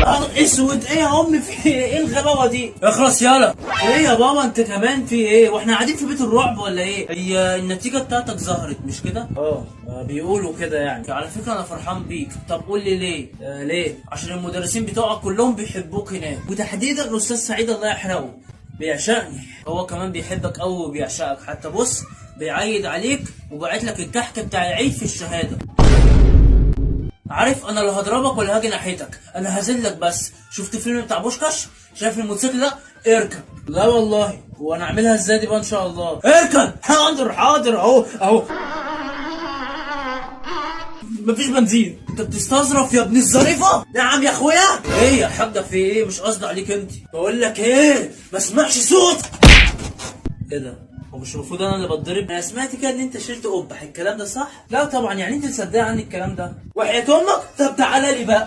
نهار اسود، ايه يا امي في ايه الغباوه دي؟ اخلص يالا. ايه يا بابا انت كمان في ايه؟ واحنا قاعدين في بيت الرعب ولا ايه؟ هي النتيجه بتاعتك ظهرت مش كده؟ بيقولوا كده يعني. على فكره انا فرحان بيك. طب قول لي ليه؟ ليه؟ عشان المدرسين بتوعك كلهم بيحبوك هناك، وتحديدا الاستاذ سعيد الله يحرقه بيعشقني. هو كمان بيحبك قوي وبيعشقك، حتى بص بيعيد عليك وبعت لك الكحك بتاع العيد في الشهاده. عارف انا اللي هضربك ولا هاجي ناحيتك؟ انا هذلك بس. شفت فيلم بتاع بوشكاش؟ شايف الموتوسيكل ده؟ اركب. لا والله. وانا اعملها ازاي دي بقى ان شاء الله؟ اركب. حاضر حاضر اهو اهو. مفيش بنزين. انت بتستظرف يا ابن الظريفه؟ نعم يا اخويا. ايه يا حاجه في ايه؟ مش قصدي عليك انت. بقول لك ايه، ما اسمعش صوت. ايه ده؟ هو مش المفروض انا اللي بتضرب؟ انا سمعت كده ان انت شلت قبح، الكلام ده صح؟ لا طبعا، يعني انت تصدق عني الكلام ده؟ وحياة امك؟ طب تعالى لي بقى.